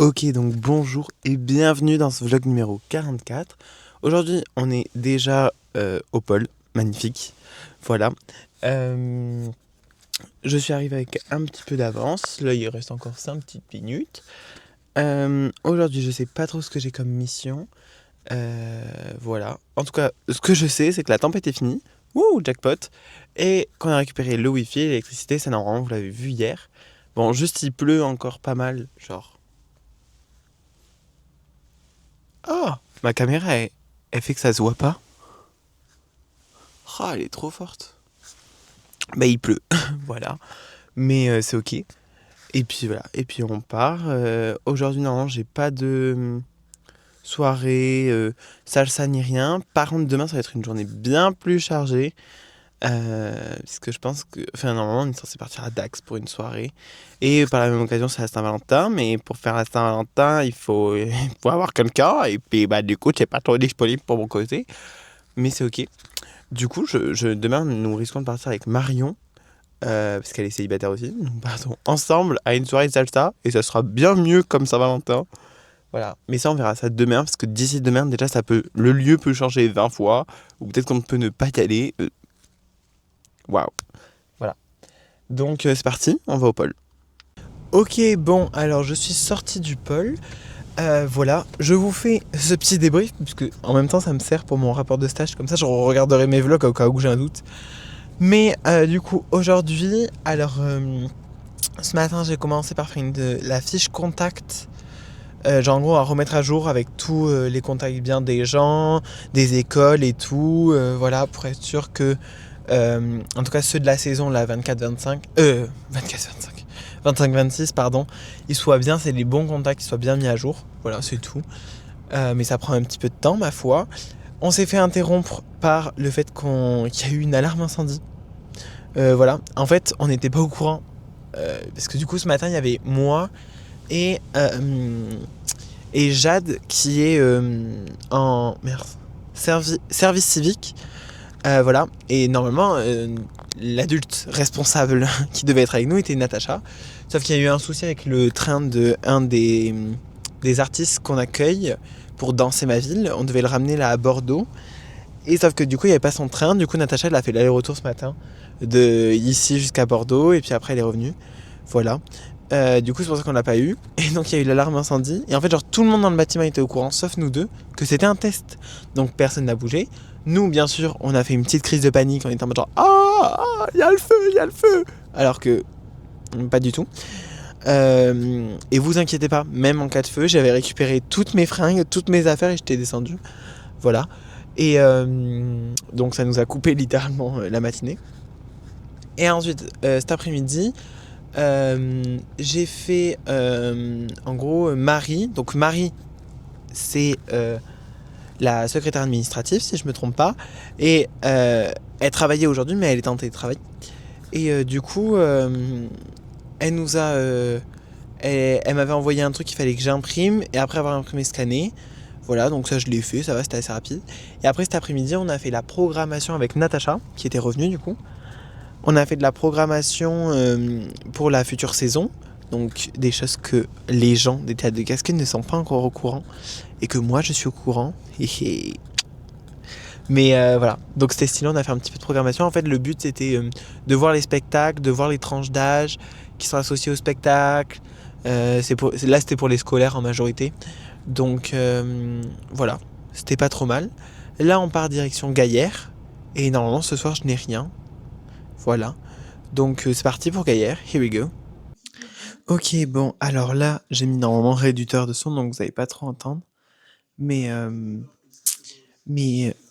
Ok, donc bonjour et bienvenue dans ce vlog numéro 44. Aujourd'hui, on est déjà au pôle, magnifique. Voilà. Euh, je suis arrivé avec un petit peu d'avance. Là, il reste encore 5 petites minutes. Aujourd'hui, je sais pas trop ce que j'ai comme mission. Voilà. En tout cas, ce que je sais, c'est que la tempête est finie. Wouh, jackpot. Et qu'on a récupéré le wifi et l'électricité, c'est normalement, vous l'avez vu hier. Bon, juste il pleut encore pas mal, genre. Oh, ma caméra, elle fait que ça se voit pas. Oh, elle est trop forte. Bah, il pleut, voilà. Mais c'est ok. Et puis voilà, et puis on part. Aujourd'hui, normalement, j'ai pas de soirée, salsa ni rien. Par contre, demain, ça va être une journée bien plus chargée. Puisque je pense que. Enfin, normalement, on est censé partir à Dax pour une soirée. Et par la même occasion, c'est la Saint-Valentin. Mais pour faire la Saint-Valentin, il faut avoir quelqu'un. Et puis, bah, du coup, c'est pas trop disponible pour mon côté. Mais c'est ok. Du coup, demain, nous risquons de partir avec Marion, parce qu'elle est célibataire aussi. Nous partons ensemble à une soirée de salsa, et ça sera bien mieux comme Saint-Valentin. Voilà. Mais ça, on verra ça demain, parce que d'ici demain, déjà, le lieu peut changer 20 fois, ou peut-être qu'on peut ne pas y aller. Waouh. Voilà. Donc, c'est parti, on va au pôle. Ok, bon, alors je suis sorti du pôle. Voilà, je vous fais ce petit débrief, puisque en même temps, ça me sert pour mon rapport de stage. Comme ça, je regarderai mes vlogs au cas où j'ai un doute. Mais du coup, aujourd'hui, ce matin, j'ai commencé par faire la fiche contact. Genre, en gros, à remettre à jour avec tous les contacts bien des gens, des écoles et tout. Voilà, pour être sûr que, en tout cas, ceux de la saison, là, 24-25, 24-25, 25-26, pardon, ils soient bien, c'est les bons contacts qui soient bien mis à jour. Voilà, c'est tout. Mais ça prend un petit peu de temps, ma foi. On s'est fait interrompre par le fait qu'il y a eu une alarme incendie. Voilà, en fait, on n'était pas au courant. Parce que du coup, ce matin, il y avait moi et, et Jade qui est en service civique. Voilà, et normalement, l'adulte responsable qui devait être avec nous était Natacha. Sauf qu'il y a eu un souci avec le train de un des artistes qu'on accueille pour Danser ma ville. On devait le ramener là à Bordeaux. Et sauf que du coup, il n'y avait pas son train. Du coup, Natacha, elle a fait l'aller-retour ce matin de ici jusqu'à Bordeaux. Et puis après, elle est revenue. Voilà. Du coup, c'est pour ça qu'on l'a pas eu. Et donc, il y a eu l'alarme incendie. Et en fait, genre, tout le monde dans le bâtiment était au courant, sauf nous deux, que c'était un test. Donc, personne n'a bougé. Nous, bien sûr, on a fait une petite crise de panique en étant en mode genre, il y a le feu, il y a le feu. Alors que, pas du tout. Et vous inquiétez pas, même en cas de feu, j'avais récupéré toutes mes fringues, toutes mes affaires et j'étais descendu. Voilà. Et donc ça nous a coupé littéralement la matinée. Et ensuite, cet après-midi, j'ai fait en gros Marie. Donc Marie, c'est la secrétaire administrative, si je me trompe pas. Et elle travaillait aujourd'hui, mais elle était en télétravail. Et du coup, elle nous a... elle m'avait envoyé un truc qu'il fallait que j'imprime. Et après avoir imprimé, scanné. Voilà, donc ça je l'ai fait, ça va, c'était assez rapide. Et après cet après-midi, on a fait la programmation avec Natacha, qui était revenue du coup. On a fait de la programmation pour la future saison. Donc des choses que les gens des théâtres de Gascogne ne sont pas encore au courant. Et que moi je suis au courant. Mais voilà, donc c'était stylé, on a fait un petit peu de programmation. En fait, le but c'était de voir les spectacles, de voir les tranches d'âge qui sont associées au spectacle. Là c'était pour les scolaires en majorité. Donc voilà, c'était pas trop mal. Là on part direction Gaillère. Et normalement ce soir je n'ai rien. Voilà. Donc c'est parti pour Gaillère, here we go. Ok, bon, alors là j'ai mis normalement réducteur de son donc vous n'allez pas trop entendre. Mais,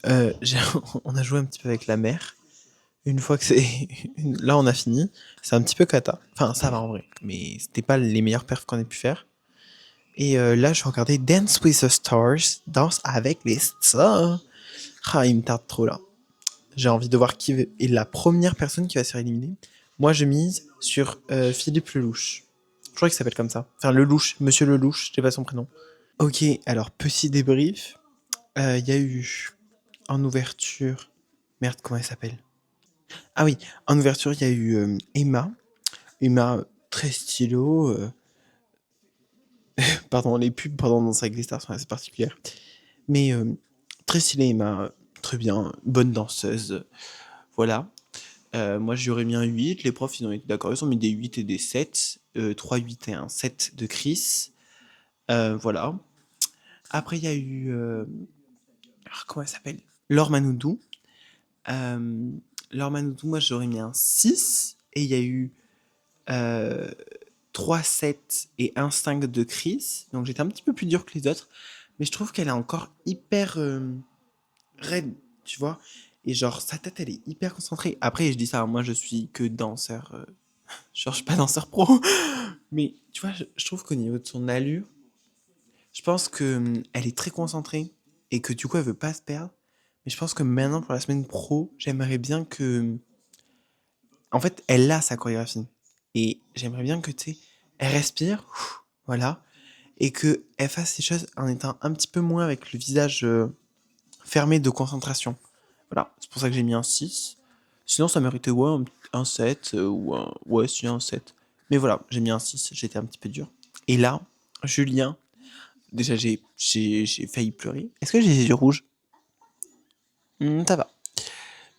on a joué un petit peu avec la mer. Une fois que c'est. Là on a fini. C'est un petit peu cata. Enfin ça va en vrai. Mais c'était pas les meilleurs perfs qu'on ait pu faire. Et là je vais regarder Dance with the Stars. Danse avec les stars. Ah, il me tarde trop là. J'ai envie de voir qui est la première personne qui va se faire éliminer. Moi, je mise sur Philippe Lelouch. Je crois qu'il s'appelle comme ça. Enfin, Lelouch, Monsieur Lelouch, je sais pas son prénom. Ok, alors, petit débrief. Il y a eu en ouverture. Merde, comment elle s'appelle? Ah oui, en ouverture, il y a eu Emma. Emma, très stylo. pardon, les pubs pendant Danse avec les stars sont assez particulières. Mais très stylée, Emma, très bien, bonne danseuse. Voilà. Moi, j'aurais mis un 8. Les profs, ils ont été d'accord. Ils ont mis des 8 et des 7. 3 8 et un 7 de Chris. Voilà. Après, il y a eu. Comment elle s'appelle? Laure Manoudou. Euh, Laure Manoudou, moi, j'aurais mis un 6. Et il y a eu euh, 3 7 et un 5 de Chris. Donc, j'étais un petit peu plus dur que les autres. Mais je trouve qu'elle est encore hyper raide, tu vois. Et genre, sa tête, elle est hyper concentrée. Après, je dis ça, moi, je suis que danseur. Genre, je suis pas danseur pro. Mais tu vois, je trouve qu'au niveau de son allure, je pense que elle est très concentrée et que du coup, elle veut pas se perdre. Mais je pense que maintenant, pour la semaine pro, j'aimerais bien que. En fait, elle a sa chorégraphie. Et j'aimerais bien que, tu sais, elle respire, voilà, et que elle fasse ces choses en étant un petit peu moins avec le visage fermé de concentration. Voilà, c'est pour ça que j'ai mis un 6. Sinon, ça méritait ouais, un 7 ou un. Ouais, si un 7. Mais voilà, j'ai mis un 6, j'étais un petit peu dur. Et là, Julien, déjà j'ai failli pleurer. Est-ce que j'ai les yeux rouges? Ça va.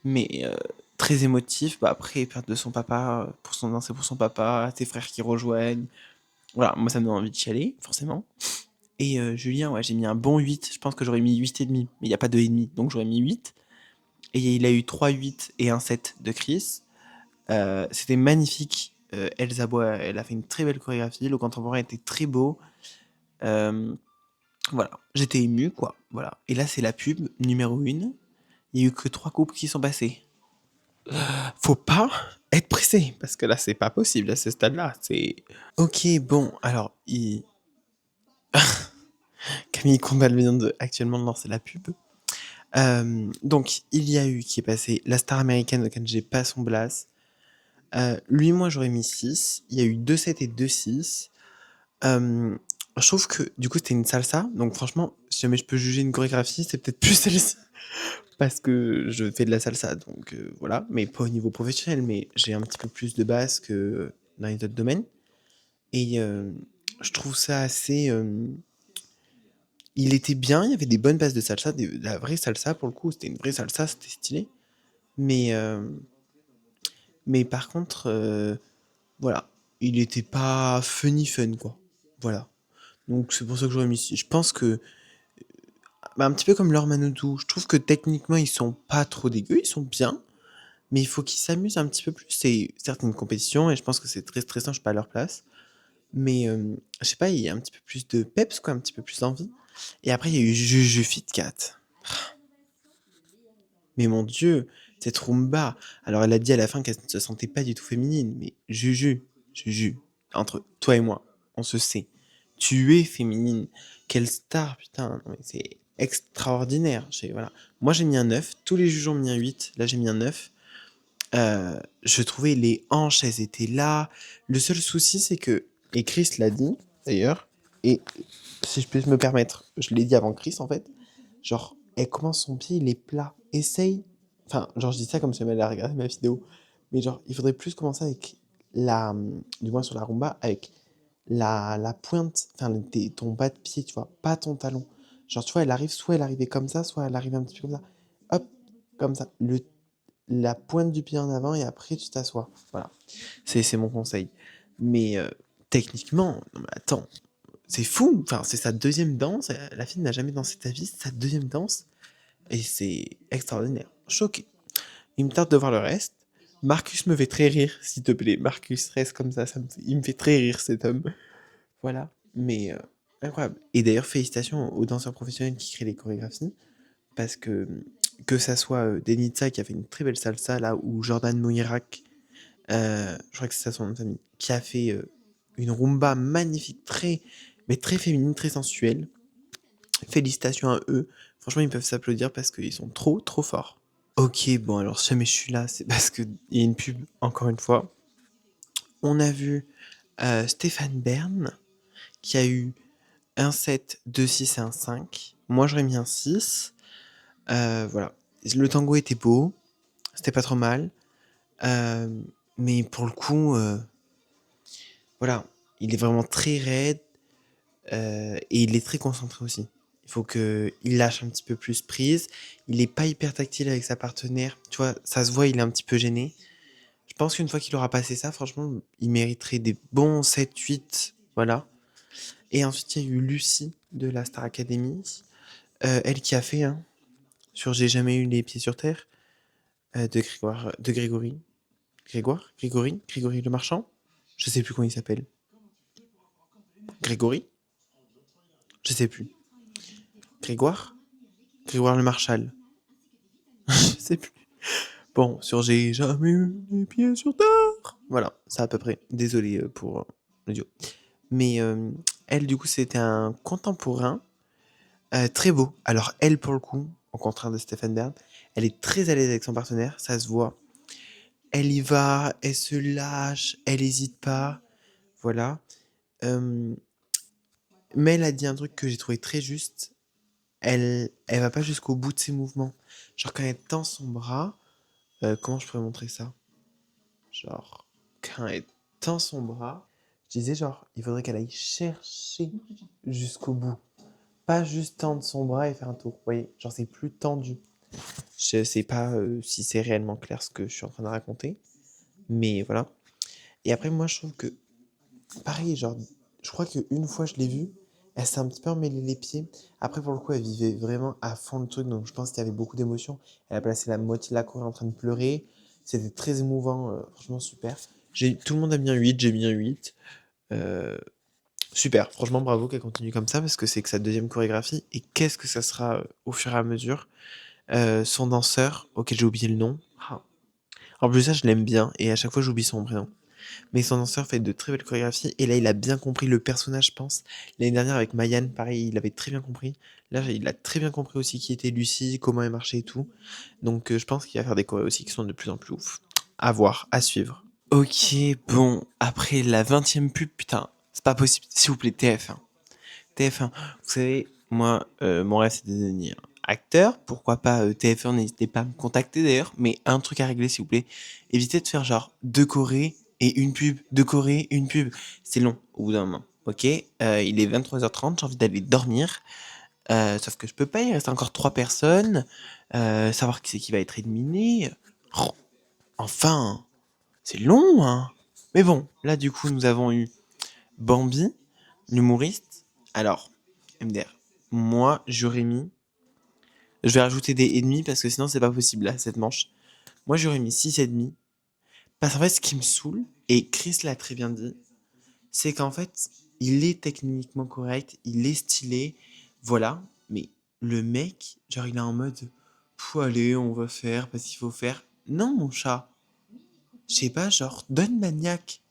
Mais très émotif, bah après, perte de son papa, pour son danser pour son papa, ses frères qui rejoignent. Voilà, moi ça me donne envie de chialer, forcément. Et Julien, ouais, j'ai mis un bon 8. Je pense que j'aurais mis 8,5. Mais il n'y a pas de et demi, donc j'aurais mis 8. Et il a eu 3 8 et un 7 de Chris. C'était magnifique. Elsa Bois, elle a fait une très belle chorégraphie. Le contemporain était très beau. Euh, voilà, j'étais ému, quoi. Voilà. Et là, c'est la pub numéro 1. Il y a eu que 3 couples qui sont passés. Faut pas être pressé, parce que là, c'est pas possible à ce stade-là. C'est. Ok, bon, alors, Camille Combal vient actuellement de lancer la pub. Donc, il y a eu qui est passé la star américaine de laquelle j'ai pas son blast. Lui, moi, j'aurais mis 6. Il y a eu 2 7 et 2 6. Euh, je trouve que du coup, c'était une salsa. Donc, franchement, si jamais je peux juger une chorégraphie, c'est peut-être plus celle-ci. Parce que je fais de la salsa. Donc, voilà. Mais pas au niveau professionnel. Mais j'ai un petit peu plus de base que dans les autres domaines. Et je trouve ça assez. Il était bien. Il y avait des bonnes bases de salsa. De la vraie salsa, pour le coup. C'était une vraie salsa. C'était stylé. Mais, mais par contre, voilà. Il était pas funny fun, quoi. Voilà. Donc c'est pour ça que j'aurais mis 6. Je pense que, bah, un petit peu comme Laure Manodou, je trouve que techniquement ils sont pas trop dégueux, ils sont bien, mais il faut qu'ils s'amusent un petit peu plus. C'est certes une compétition et je pense que c'est très stressant, je suis pas à leur place. Mais je sais pas, il y a un petit peu plus de peps, quoi, un petit peu plus d'envie. Et après il y a eu Juju Fit Cat. Mais mon dieu, cette rumba. Alors elle a dit à la fin qu'elle ne se sentait pas du tout féminine, mais Juju, entre toi et moi, on se sait. Tu es féminine. Quelle star, putain. Non, mais c'est extraordinaire. Voilà. Moi j'ai mis un 9. Tous les juges ont mis un 8. Là j'ai mis un 9. Je trouvais les hanches, elles étaient là. Le seul souci, c'est que, et Chris l'a dit d'ailleurs, et si je peux me permettre, je l'ai dit avant Chris en fait, genre, elle commence son pied, il est plat. Essaye, enfin, genre, je dis ça comme si elle a regardé ma vidéo, mais genre, il faudrait plus commencer avec du moins sur la rumba, avec la pointe, enfin, ton bas de pied, tu vois, pas ton talon. Genre, tu vois, elle arrive, soit elle arrivait comme ça, soit elle arrivait un petit peu comme ça. Hop, comme ça. La pointe du pied en avant et après tu t'assois. Voilà. C'est mon conseil. Mais techniquement, non mais attends, c'est fou. Enfin, c'est sa deuxième danse. La fille n'a jamais dansé de sa vie, c'est sa deuxième danse. Et c'est extraordinaire. Choqué. Il me tarde de voir le reste. Marcus me fait très rire, s'il te plaît. Marcus reste comme ça il me fait très rire cet homme. Voilà. Mais incroyable. Et d'ailleurs, félicitations aux danseurs professionnels qui créent les chorégraphies. Parce que ça soit Denitza qui a fait une très belle salsa là, ou Jordan Moirac, je crois que c'est ça son nom de famille, qui a fait une rumba magnifique, mais très féminine, très sensuelle. Félicitations à eux. Franchement, ils peuvent s'applaudir parce qu'ils sont trop, trop forts. Ok, bon, alors si jamais je suis là, c'est parce qu'il y a une pub, encore une fois. On a vu Stéphane Bern, qui a eu un 7, 2 6 et un 5. Moi, j'aurais mis un 6. Voilà. Le tango était beau, c'était pas trop mal. Euh, mais pour le coup, voilà, il est vraiment très raide. Et il est très concentré aussi. Il faut qu'il lâche un petit peu plus prise. Il est pas hyper tactile avec sa partenaire. Tu vois, ça se voit, il est un petit peu gêné. Je pense qu'une fois qu'il aura passé ça, franchement, il mériterait des bons 7-8. Voilà. Et ensuite, il y a eu Lucie de la Star Academy. Elle qui a fait, hein, sur J'ai jamais eu les pieds sur terre, de Grégory. Grégory le marchand. Je sais plus comment il s'appelle. Grégory. Je sais plus. Grégoire. Grégoire le Marchal. Je sais plus. Bon, sur J'ai jamais eu les pieds sur terre. Voilà, ça à peu près. Désolé pour l'audio. Mais elle, du coup, c'était un contemporain très beau. Alors, elle, pour le coup, au contraire de Stéphane Bern, elle est très à l'aise avec son partenaire, ça se voit. Elle y va, elle se lâche, elle hésite pas. Voilà. Euh, mais elle a dit un truc que j'ai trouvé très juste. Elle va pas jusqu'au bout de ses mouvements. Genre, quand elle tend son bras, comment je pourrais montrer ça? Genre, quand elle tend son bras, je disais genre, il faudrait qu'elle aille chercher jusqu'au bout. Pas juste tendre son bras et faire un tour. Vous voyez, genre c'est plus tendu. Je sais pas si c'est réellement clair ce que je suis en train de raconter. Mais voilà. Et après, moi, je trouve que, pareil, genre, je crois qu'une fois je l'ai vue, elle s'est un petit peu emmêlé les pieds. Après, pour le coup, elle vivait vraiment à fond le truc. Donc, je pense qu'il y avait beaucoup d'émotions. Elle a placé la moitié de la cour en train de pleurer. C'était très émouvant. Franchement, super. Tout le monde a mis un 8, j'ai mis un 8. Euh, Super, franchement bravo qu'elle continue comme ça parce que c'est que sa deuxième chorégraphie et qu'est-ce que ça sera au fur et à mesure. Son danseur, auquel j'ai oublié le nom. Ah. En plus ça je l'aime bien et à chaque fois j'oublie son prénom. Mais son danseur fait de très belles chorégraphies et là il a bien compris le personnage je pense. L'année dernière avec Mayan pareil il avait très bien compris. Là il a très bien compris aussi qui était Lucie, comment elle marchait et tout. Donc je pense qu'il va faire des chorés aussi qui sont de plus en plus ouf. À voir, à suivre. Ok, bon, après la 20e pub, putain, c'est pas possible, s'il vous plaît, TF1. TF1, vous savez, moi, mon rêve c'est de devenir acteur, pourquoi pas TF1, n'hésitez pas à me contacter d'ailleurs, mais un truc à régler s'il vous plaît, évitez de faire genre deux chorés et une pub, deux chorés, une pub, c'est long au bout d'un moment, ok. Il est 23h30, j'ai envie d'aller dormir, sauf que je peux pas, il reste encore trois personnes, savoir qui c'est qui va être éliminé, oh, enfin, c'est long, hein. Mais bon, là du coup nous avons eu Bambi, l'humoriste. Alors, MDR, moi j'aurais mis. Je vais rajouter des ennemis parce que sinon c'est pas possible là, cette manche. Moi j'aurais mis 6 ennemis. Parce qu'en fait, ce qui me saoule, et Chris l'a très bien dit, c'est qu'en fait, il est techniquement correct, il est stylé, voilà, mais le mec, genre il est en mode, allez, on va faire parce qu'il faut faire. Non, mon chat, je sais pas, genre, donne maniaque.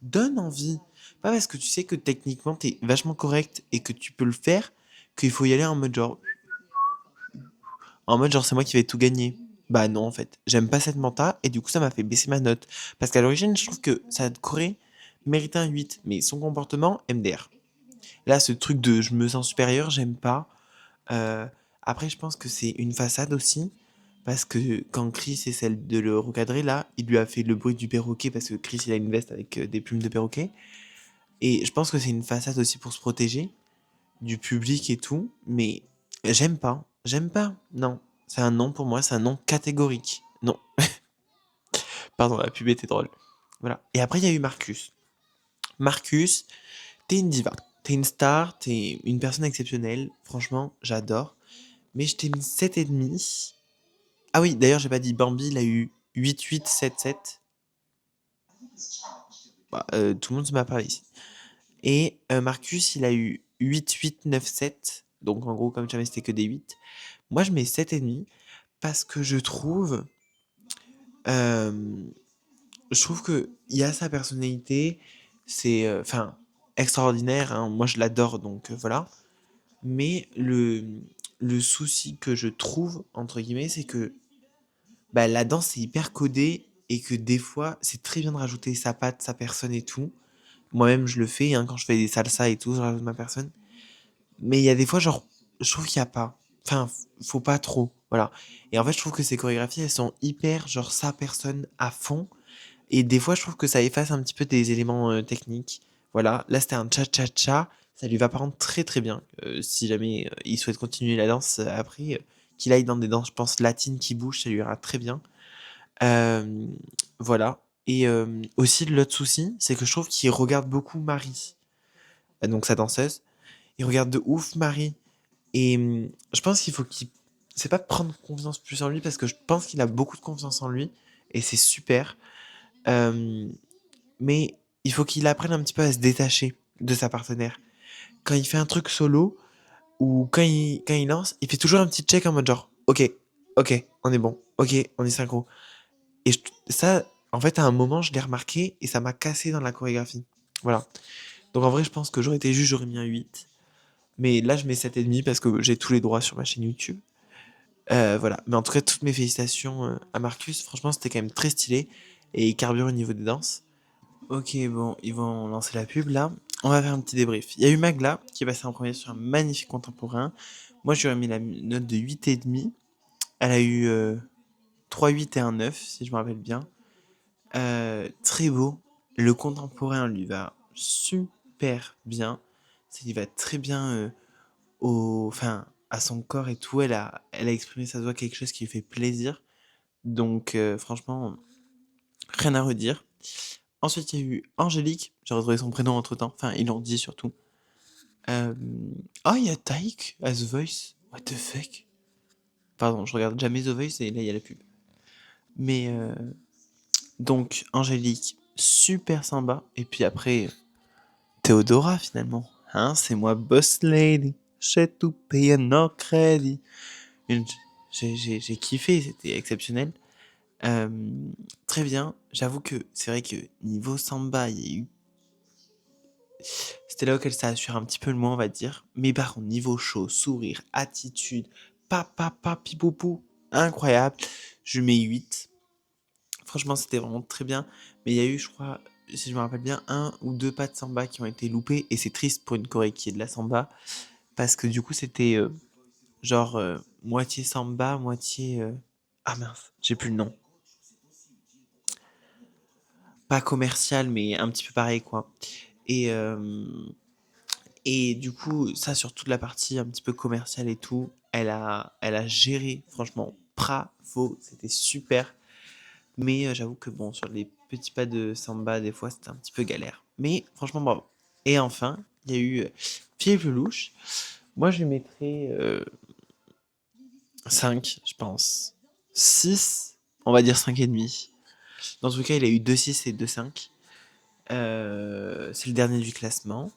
Donne envie. Pas parce que tu sais que techniquement t'es vachement correct et que tu peux le faire, qu'il faut y aller en mode genre c'est moi qui vais tout gagner. Bah non en fait, j'aime pas cette menta et du coup ça m'a fait baisser ma note. Parce qu'à l'origine je trouve que ça Corée méritait un 8, mais son comportement MDR. Là ce truc de je me sens supérieur, j'aime pas. Euh, Après je pense que c'est une façade aussi. Parce que quand Chris essaie de le recadrer là, il lui a fait le bruit du perroquet parce que Chris il a une veste avec des plumes de perroquet. Et je pense que c'est une façade aussi pour se protéger du public et tout, mais j'aime pas. J'aime pas. Non. C'est un non pour moi, c'est un non catégorique. Non. Pardon, la pub était drôle. Voilà. Et après, il y a eu Marcus. Marcus, t'es une diva. T'es une star, t'es une personne exceptionnelle. Franchement, j'adore. Mais je t'ai mis 7,5. Ah oui, d'ailleurs, j'ai pas dit Bambi, il a eu 8,877. Bah, tout le monde se m'a parlé ici. Et Marcus, il a eu 8,897. Donc en gros, comme jamais c'était que des 8. Moi, je mets 7,5 parce que euh, je trouve que il y a sa personnalité. C'est enfin extraordinaire, hein. Moi, je l'adore, donc voilà. Mais le souci que je trouve, entre guillemets, c'est que bah, la danse est hyper codée et que des fois, c'est très bien de rajouter sa patte, sa personne et tout. Moi-même, je le fais, hein, quand je fais des salsas et tout, je rajoute ma personne. Mais il y a des fois, genre, je trouve qu'il y a pas. Enfin, faut pas trop. Voilà. Et en fait, je trouve que ces chorégraphies, elles sont hyper, genre, sa personne à fond. Et des fois, je trouve que ça efface un petit peu des éléments techniques. Voilà. Là, c'était un cha-cha-cha. Ça lui va par contre très très bien. Si jamais il souhaite continuer la danse après, qu'il aille dans des danses, je pense, latines qui bougent, ça lui ira très bien. Euh, voilà. Et aussi, l'autre souci, c'est que je trouve qu'il regarde beaucoup Marie, donc sa danseuse. Il regarde de ouf Marie. Et je pense qu'il faut qu'il. C'est pas prendre confiance plus en lui, parce que je pense qu'il a beaucoup de confiance en lui. Et c'est super. Euh, mais il faut qu'il apprenne un petit peu à se détacher de sa partenaire. Quand il fait un truc solo, ou quand il lance, il fait toujours un petit check en mode genre, ok, ok, on est bon, ok, on est synchro. Et ça, en fait, à un moment, je l'ai remarqué et ça m'a cassé dans la chorégraphie. Voilà. Donc en vrai, je pense que j'aurais été juste, j'aurais mis un 8. Mais là, je mets 7,5 parce que j'ai tous les droits sur ma chaîne YouTube. Voilà. Mais en tout cas, toutes mes félicitations à Marcus. Franchement, c'était quand même très stylé. Et il carbure au niveau des danses. Ok, bon, ils vont lancer la pub là. On va faire un petit débrief. Il y a eu Magla qui est passé en premier sur un magnifique contemporain. Moi, je lui ai mis la note de 8,5. Elle a eu 3, 8 et un 9, si je me rappelle bien. Très beau. Le contemporain lui va super bien. Ça lui va très bien enfin, à son corps et tout. Elle a exprimé sa voix quelque chose qui lui fait plaisir. Donc, franchement, rien à redire. Ensuite, il y a eu Angélique. J'ai retrouvé son prénom entre temps. Enfin, ils l'ont dit surtout. Euh... Oh, il y a Taïk à The Voice. What the fuck? Pardon, je regarde jamais The Voice et là, il y a la pub. Mais, donc, Angélique, super sympa. Et puis après, Théodora, finalement. Hein, c'est moi, boss lady. J'ai tout payé en crédit. Une- j'ai kiffé, c'était exceptionnel. Euh, Très bien. J'avoue que c'est vrai que niveau samba, il y a eu. C'était là auquel ça assure un petit peu le moins, on va dire. Mais par contre, niveau show, sourire, attitude, pipoupou, incroyable. Je mets 8. Franchement, c'était vraiment très bien. Mais il y a eu, je crois, si je me rappelle bien, un ou deux pas de samba qui ont été loupés. Et c'est triste pour une Corée qui est de la samba. Parce que du coup, c'était genre moitié samba, moitié. Ah mince, j'ai plus le nom. Pas commercial, mais un petit peu pareil, quoi. Et, du coup, ça, sur toute la partie un petit peu commerciale et tout, elle a géré, franchement, bravo, c'était super. Mais j'avoue que bon, sur les petits pas de samba, des fois, c'était un petit peu galère. Mais franchement, bravo. Et enfin, il y a eu Philippe Lelouch. Moi, je lui mettrais 5, je pense. 6, on va dire 5,5. Dans tous les cas, il a eu 2,6 et 2,5. C'est le dernier du classement.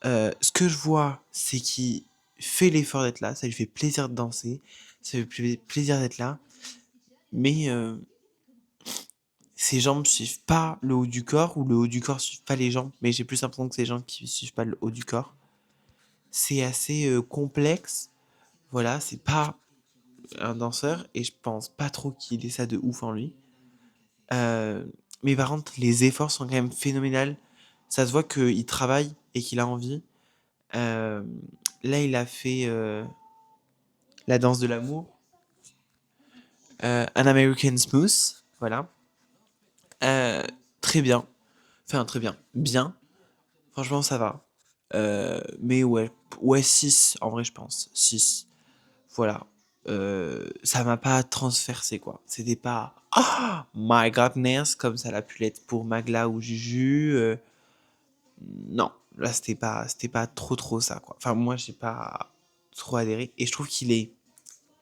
Ce que je vois, c'est qu'il fait l'effort d'être là. Ça lui fait plaisir de danser. Ça lui fait plaisir d'être là. Mais ses jambes suivent pas le haut du corps, ou le haut du corps suivent pas les jambes. Mais j'ai plus l'impression que c'est les jambes qui suivent pas le haut du corps. C'est assez complexe. Voilà, c'est pas un danseur. Et je pense pas trop qu'il ait ça de ouf en lui. Euh, mais par contre, les efforts sont quand même phénoménales. Ça se voit qu'il travaille et qu'il a envie. Euh, Là, il a fait la danse de l'amour, An American Smooth, voilà. Euh, Très bien. Enfin, très bien. Bien. Franchement, ça va. Mais ouais, ouais, 6 en vrai, je pense. 6. Voilà. Ça m'a pas transversé, quoi. C'était pas oh my godness comme ça l'a pu l'être pour Magla ou Juju. Non, là, c'était pas trop trop ça, quoi. Enfin, moi, j'ai pas trop adhéré. Et je trouve qu'il est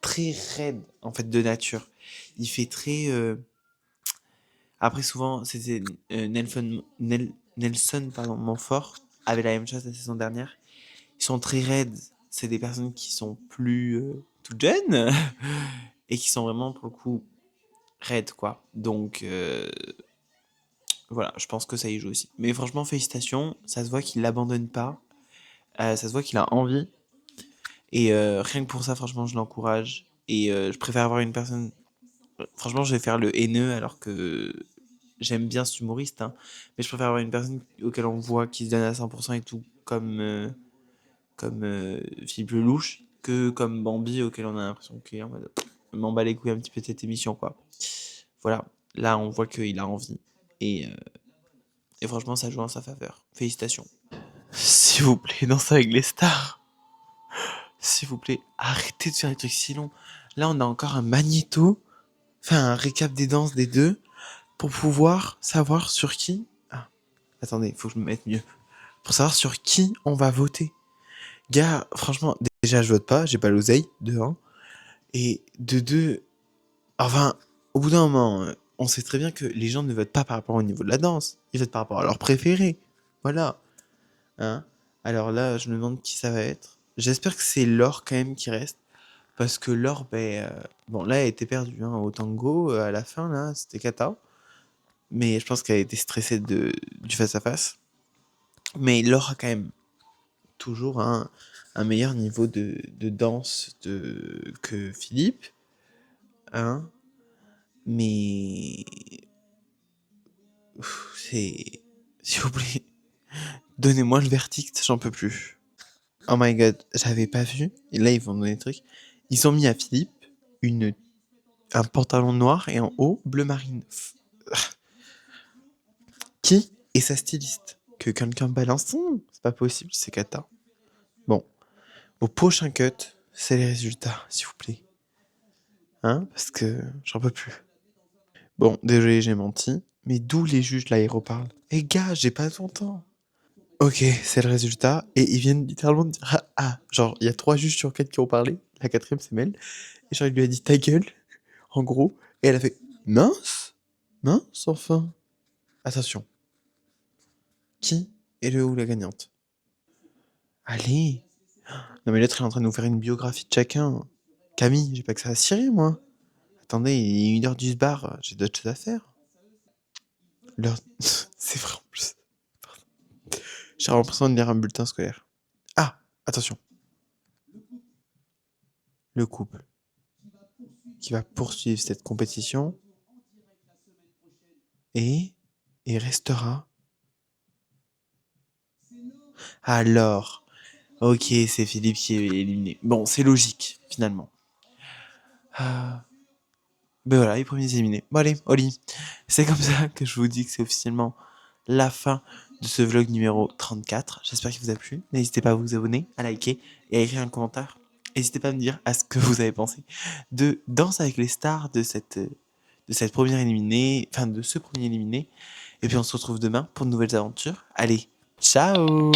très raide, en fait, de nature. Il fait très. Après, souvent, c'était Nelson pardon, Montfort avait la même chose la saison dernière. Ils sont très raides. C'est des personnes qui sont plus tout jeunes et qui sont vraiment, pour le coup, raides, quoi. Donc, voilà, je pense que ça y joue aussi. Mais franchement, félicitations. Ça se voit qu'il l'abandonne pas. Ça se voit qu'il a envie. Et rien que pour ça, franchement, je l'encourage. Et je préfère avoir une personne. Franchement, je vais faire le haineux alors que j'aime bien cet humoriste, hein, mais je préfère avoir une personne auquel on voit qui se donne à 100% et tout, comme Philippe Lelouch, que comme Bambi auquel on a l'impression qu'il est en mode m'en bat les couilles un petit peu de cette émission, quoi. Voilà, là on voit qu'il a envie. Et, euh, et franchement, ça joue en sa faveur. Félicitations. S'il vous plaît, Danse avec les stars. S'il vous plaît, arrêtez de faire des trucs si longs. Là, on a encore un magnéto, enfin un récap des danses des deux, pour pouvoir savoir sur qui... Ah, attendez, faut que je me mette mieux. Pour savoir sur qui on va voter. Gars, franchement, déjà, je vote pas, j'ai pas l'oseille, de 1. Et de 2, enfin, au bout d'un moment, on sait très bien que les gens ne votent pas par rapport au niveau de la danse. Ils votent par rapport à leur préféré. Voilà. Hein. Alors là, je me demande qui ça va être. J'espère que c'est Laure quand même qui reste. Parce que Laure, bon, là, elle était perdue hein, au tango. À la fin, là, c'était cata. Mais je pense qu'elle a été stressée du face-à-face. Mais Laure a quand même toujours un meilleur niveau de danse que Philippe. Hein. Mais c'est... S'il vous plaît, donnez-moi le verdict, j'en peux plus. Oh my god, j'avais pas vu. Et là, ils vont donner des trucs. Ils ont mis à Philippe une, un pantalon noir et en haut bleu marine. Qui est sa styliste? Que quelqu'un balance? C'est pas possible, c'est cata. Bon, au prochain cut, c'est les résultats, s'il vous plaît. Hein? Parce que j'en peux plus. Bon, désolé, j'ai menti. Mais d'où les juges là, ils reparlent? Eh gars, j'ai pas ton temps. Ok, c'est le résultat. Et ils viennent littéralement de dire genre, il y a 3 juges sur 4 qui ont parlé. La quatrième, c'est Mel. Et genre, il lui a dit ta gueule, en gros. Et elle a fait mince, mince, enfin. Attention. Qui est le ou la gagnante? Allez. Non, mais l'autre, il est en train de nous faire une biographie de chacun. Camille, j'ai pas que ça à cirer, moi. Attendez, il est 1h du bar, j'ai d'autres choses à faire. L'heure... c'est vrai en plus. J'ai l'impression de lire un bulletin scolaire. Ah, attention. Le couple qui va poursuivre cette compétition et restera. Alors, ok, c'est Philippe qui est éliminé. Bon, c'est logique, finalement. Ben voilà, les premiers éliminés. Bon allez, Oli, c'est comme ça que je vous dis que c'est officiellement la fin de ce vlog numéro 34. J'espère qu'il vous a plu. N'hésitez pas à vous abonner, à liker et à écrire un commentaire. N'hésitez pas à me dire à ce que vous avez pensé de Danse avec les stars, de cette première éliminée, enfin de ce premier éliminé. Et puis on se retrouve demain pour de nouvelles aventures. Allez, ciao!